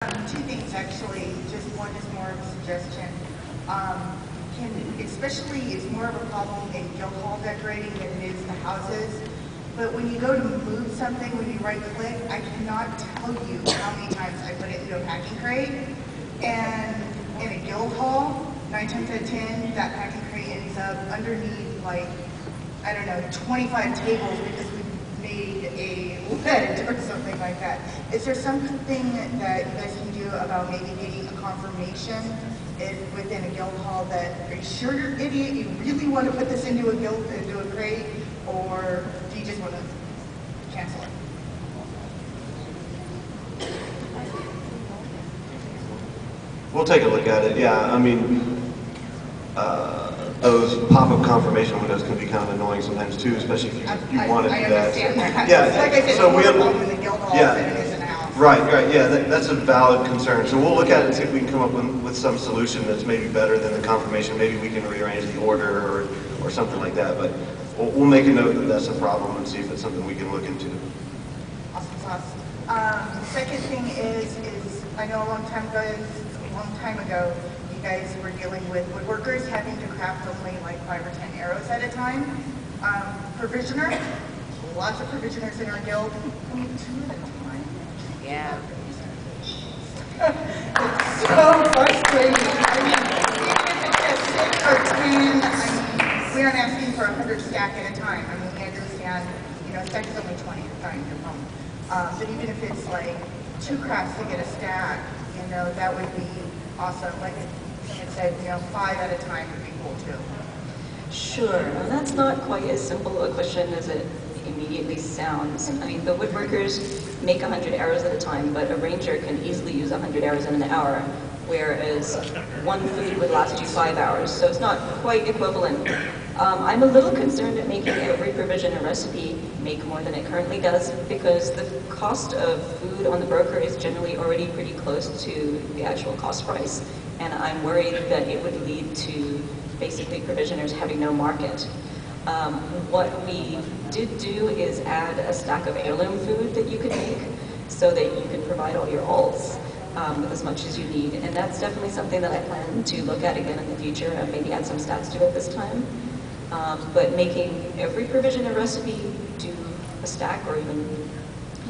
Two things actually. Just one is more of a suggestion. Especially it's more of a problem in guild hall decorating than it is the houses. But when you go to move something, when you right click, I cannot tell you how many times I put it into a packing crate. And in a guild hall, 9 times out of 10, that packing crate ends up underneath, like, I don't know, 25 tables because we made a lid or something like that. Is there something that you guys can do about maybe getting a confirmation within a guild hall that, are you sure you're an idiot, you really want to put this into a crate, or do you just want to cancel it? We'll take a look at it. Yeah, I mean, those pop-up confirmation windows can be kind of annoying sometimes too, especially if you want to do that. I understand that. Yeah, like I said, so it's more a problem in the guild halls than it is in a house. Right, yeah, that's a valid concern. So we'll look at it and see if we can come up with some solution that's maybe better than the confirmation. Maybe we can rearrange the order or something like that. But we'll make a note that that's a problem and see if it's something we can look into. Awesome sauce. Second thing is I know a long time ago, you guys were dealing with woodworkers having to craft only like 5 or 10 arrows at a time. Provisioner, lots of provisioners in our guild, only 2 at a time. Yeah. It's so frustrating. I mean, even if it's just 6 or 10, I mean, we aren't asking for 100 stack at a time. I mean, we understand, stack is only 20 at a time, no problem. But even if it's like 2 crafts to get a stack, that would be awesome. Like someone said, 5 at a time would be cool too. Sure. And that's not quite as simple a question as it immediately sounds. I mean, the woodworkers make 100 arrows at a time, but a ranger can easily use 100 arrows in an hour, whereas one food would last you 5 hours. So it's not quite equivalent. I'm a little concerned at making every provision a recipe make more than it currently does, because the cost of food on the broker is generally already pretty close to the actual cost price, and I'm worried that it would lead to basically provisioners having no market. What we did do is add a stack of heirloom food that you could make so that you can provide all your alts with as much as you need, and that's definitely something that I plan to look at again in the future and maybe add some stats to it this time. But making every provision a recipe do a stack or even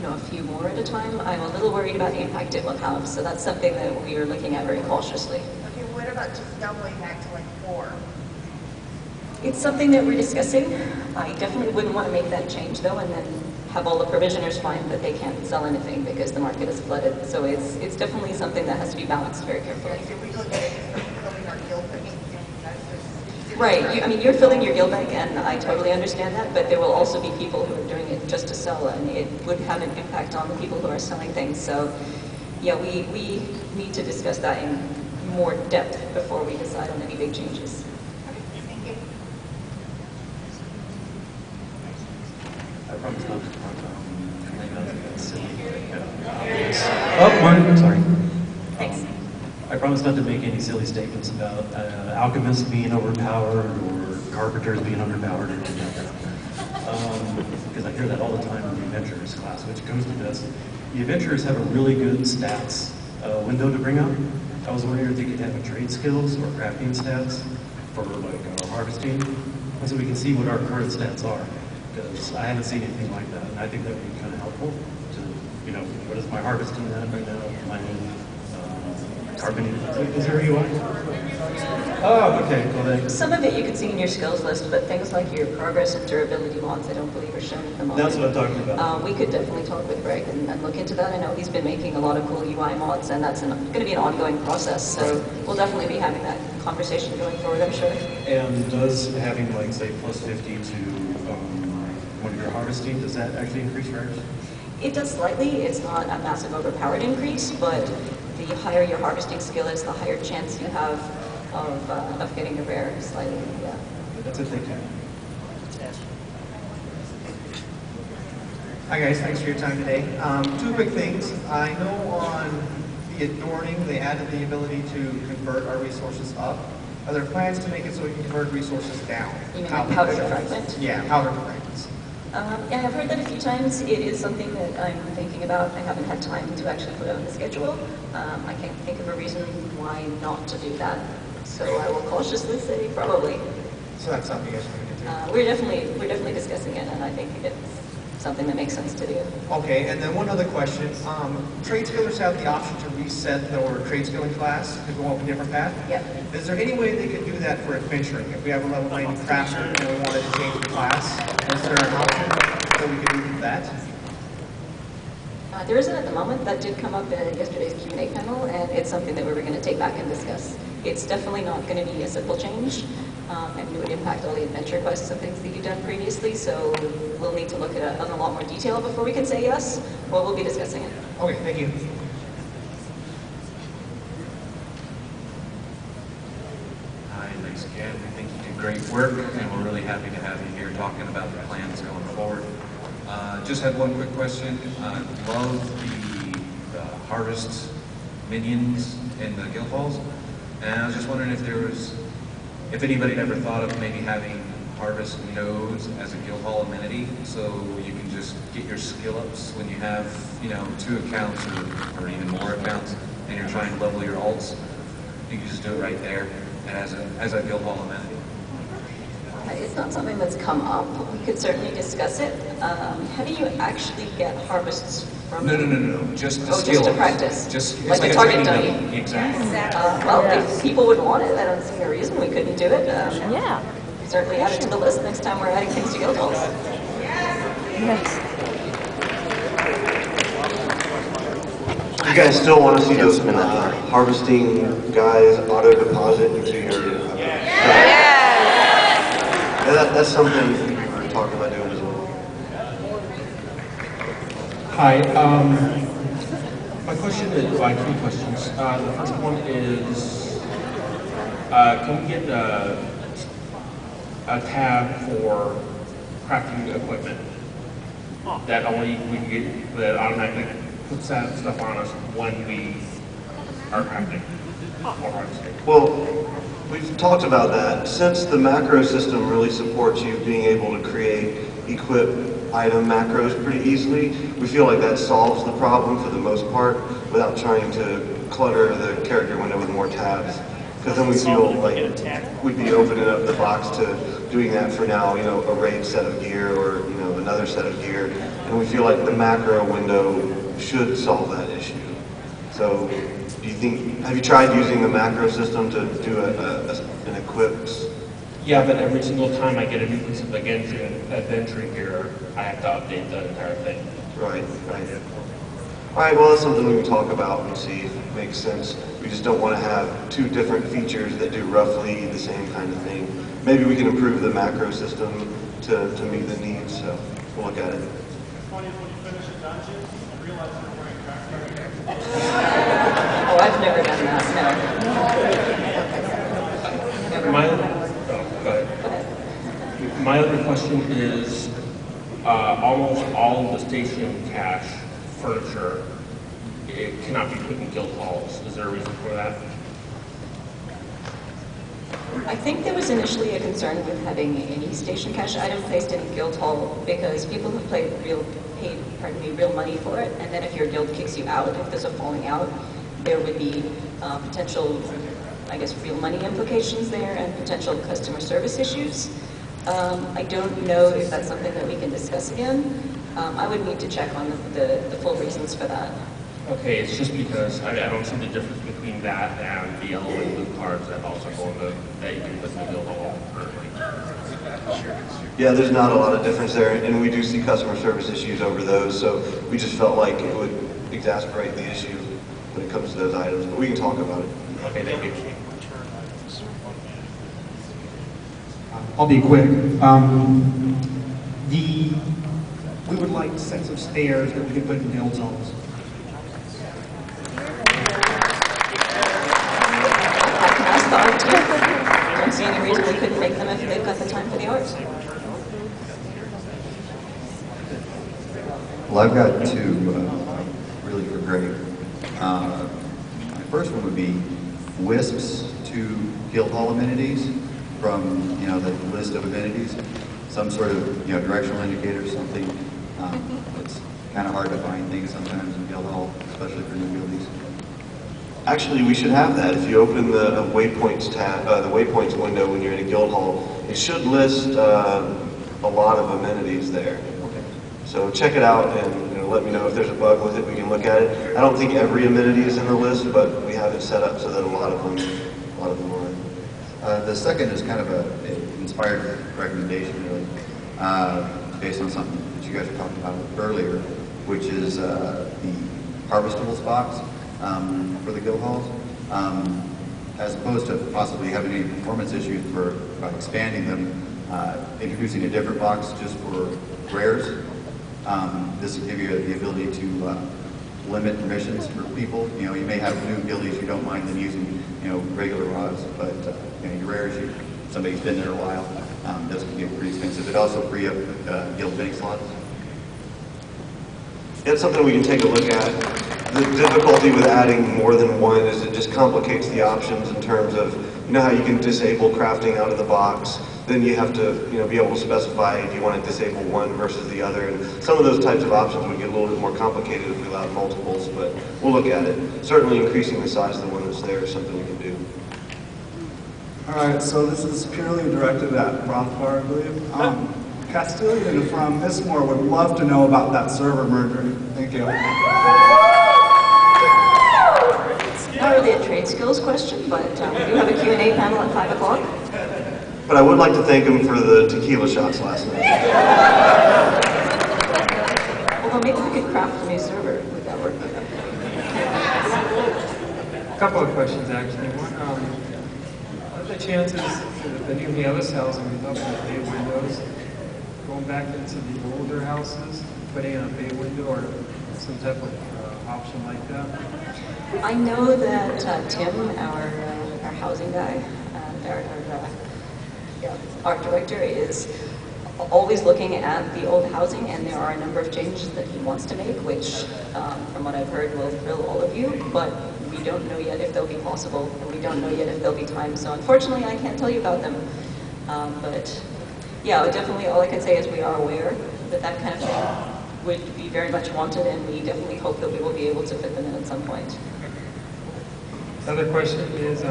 a few more at a time, I'm a little worried about the impact it will have. So that's something that we are looking at very cautiously. Okay, what about just doubling that to like 4? It's something that we're discussing. I definitely wouldn't want to make that change though, and then have all the provisioners find that they can't sell anything because the market is flooded. So it's definitely something that has to be balanced very carefully. So we look at it as filling our guild bank. Right, I mean, you're filling your guild bank, and I totally understand that, but there will also be people who are doing it just to sell, and it would have an impact on the people who are selling things. So, yeah, we need to discuss that in more depth before we decide on any big changes. Thank you. I promise not to talk Oh, Martin, sorry. Thanks. I promise not to make any silly statements about alchemists being overpowered or carpenters being underpowered or anything like that. Because I hear that all the time in the adventurers class, which goes to this. The adventurers have a really good stats window to bring up. I was wondering if they could have a trade skills or crafting stats for like our harvesting, so we can see what our current stats are. Because I haven't seen anything like that, and I think that would be kind of helpful to, what is my harvesting at right now? My carbonated. Is there a UI? Oh, okay, cool. Thanks. Some of it you can see in your skills list, but things like your progress and durability mods, I don't believe are shown at the moment. That's what I'm talking about. We could definitely talk with Greg and look into that. I know he's been making a lot of cool UI mods, and that's going to be an ongoing process, so we'll definitely be having that conversation going forward, I'm sure. And does having, like, say, plus 50 to when you're harvesting, does that actually increase rares? It does slightly. It's not a massive overpowered increase, but the higher your harvesting skill is, the higher chance you have of getting a rare slightly, yeah. That's it, thank you. Hi guys, thanks for your time today. 2 quick things. I know on the adorning they added the ability to convert our resources up. Are there plans to make it so we can convert resources down? You mean like powder to fragment? Yeah, powder to fragments. Yeah, I've heard that a few times. It is something that I'm thinking about. I haven't had time to actually put it on the schedule. I can't think of a reason why not to do that. So I will cautiously say probably. So that's something you guys are going to do? We're definitely discussing it, and I think it's something that makes sense to do. Okay, and then one other question. Tradeskillers have the option to reset their Tradeskilling class to go up a different path. Yep. Is there any way they could do that for adventuring? If we have a level 90 crafter and we wanted to change the class, is there an option that we could do that? There isn't at the moment. That did come up in yesterday's Q&A panel, and it's something that we were going to take back and discuss. It's definitely not going to be a simple change, and it would impact all the adventure quests and things that you've done previously, so we'll need to look at it in a lot more detail before we can say yes, or we'll be discussing it. Okay, thank you. Hi, thanks again. I think you did great work, and we're really happy to have you here talking about the plans going forward. Just had one quick question. Love the harvest minions in the guild halls, and I was just wondering if anybody ever thought of maybe having harvest nodes as a guild hall amenity, so you can just get your skill ups when you have 2 accounts or even more accounts, and you're trying to level your alts. You can just do it right there and as a guild hall amenity. It's not something that's come up. We could certainly discuss it. How do you actually get harvests from? No. Just the skill. Just to practice. Just like a a target training dummy. dummy. Exactly. Well, if people would want it, I don't see a reason we couldn't do it. Yeah. Certainly add it to the list next time we're adding things to guild halls. Yes. You guys still want to see those harvesting guys auto deposit into your that's something we're talking about doing as well. Hi. My question is, I have 3 questions. The first one is, can we get a tab for crafting equipment that only we can get, that automatically puts that stuff on us when we are crafting or harvesting? Well, we've talked about that. Since the macro system really supports you being able to create, equip item macros pretty easily, we feel like that solves the problem for the most part without trying to clutter the character window with more tabs. Because then we feel like we'd be opening up the box to doing that for now, a raid set of gear or, another set of gear. And we feel like the macro window should solve that issue. So, do you think, have you tried using the macro system to do an equips? Yeah, but every single time I get a new piece of adventure gear, I have to update the entire thing. Right. All right, well, that's something we can talk about and see if it makes sense. We just don't want to have 2 different features that do roughly the same kind of thing. Maybe we can improve the macro system to meet the needs, so we'll look at it. It's funny when you finish a dungeon and realize you're wearing crack. Oh, I've never done that, no. Never. Go ahead. My other question is, almost all of the station cache furniture, it cannot be put in guild halls. Is there a reason for that? I think there was initially a concern with having any station cache item placed in a guild hall because people have paid real money for it, and then if your guild kicks you out, if there's a falling out, there would be potential, real money implications there and potential customer service issues. I don't know if that's something that we can discuss again. I would need to check on the full reasons for that. Okay, it's just because I don't see the difference between that and the yellow and blue cards that also go in that you can put in the guild hall currently. Yeah, there's not a lot of difference there, and we do see customer service issues over those, so we just felt like it would exasperate the issue when it comes to those items, but we can talk about it. Okay, thank you. I'll be quick. We would like sets of stairs that we could put in guild zones. I can ask the art team. I don't see any reason we couldn't make them if they've got the time for the arts. Well, I've got 2 really for great. My first one would be wisps to guild hall amenities from the list of amenities. some sort of, directional indicator, something. It's kind of hard to find things sometimes in guild hall, especially for new guildies. Actually, we should have that. If you open the waypoints tab, the waypoints window when you're in a guild hall, it should list a lot of amenities there. So check it out and let me know if there's a bug with it. We can look at it. I don't think every amenity is in the list, but we have it set up so that a lot of them are. The second is kind of an inspired recommendation, really, based on something that you guys were talking about earlier, which is the harvestables box for the guild halls. As opposed to possibly having any performance issues by expanding them, introducing a different box just for rares. This will give you the ability to limit permissions for people. You may have new guildies you don't mind them using, regular rods, but your rares, somebody's been there a while, this can get pretty expensive. It also free up guild bank slots. It's something we can take a look at. The difficulty with adding more than one is it just complicates the options in terms of, how you can disable crafting out of the box. Then you have to, be able to specify if you want to disable one versus the other. And some of those types of options would get a little bit more complicated if we allowed multiples, but we'll look at it. Certainly increasing the size of the one that's there is something we can do. All right, so this is purely directed at Rothbard, I believe. Castilian from Missmore would love to know about that server merger. Thank you. Not really a trade skills question, but we do have a Q&A panel at 5 o'clock. But I would like to thank him for the tequila shots last night. Although maybe we could craft a new server. Would that work? A couple of questions, actually. One, what are the chances that the new Neolis housing with up the bay windows, going back into the older houses, putting in a bay window or some type of option like that? I know that Tim, our housing guy, our art director, is always looking at the old housing, and there are a number of changes that he wants to make, which, from what I've heard, will thrill all of you, but we don't know yet if they'll be possible, and we don't know yet if there'll be time, so unfortunately I can't tell you about them. But yeah, definitely all I can say is we are aware that that kind of thing would be very much wanted, and we definitely hope that we will be able to fit them in at some point. Another question is,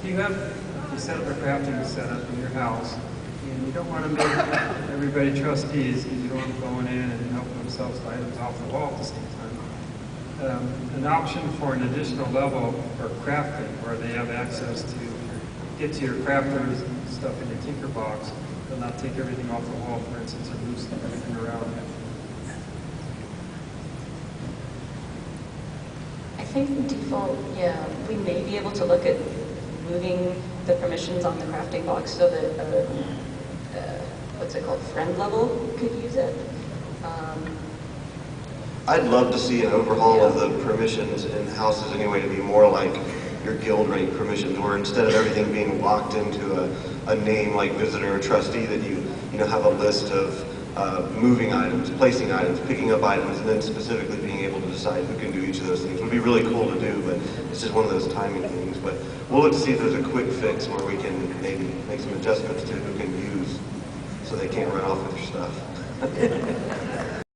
you have you set up a crafting setup in your house, and you don't want to make everybody trustees because you don't want them going in and helping themselves to items off the wall at the same time. An option for an additional level for crafting where they have access to get to your crafters stuff in your tinker box, but not take everything off the wall, for instance, or move everything around. I think the default, yeah, we may be able to look at moving the permissions on the crafting box so that, what's it called, friend level could use it. I'd love to see an overhaul of the permissions in houses anyway to be more like your guild rank permissions, where instead of everything being locked into a name like visitor or trustee, that you have a list of moving items, placing items, picking up items, and then specifically being able to decide who can do each of those things. It would be really cool to do, but it's just one of those timing things. But we'll look to see if there's a quick fix where we can maybe make some adjustments to who can use so they can't run off with your stuff.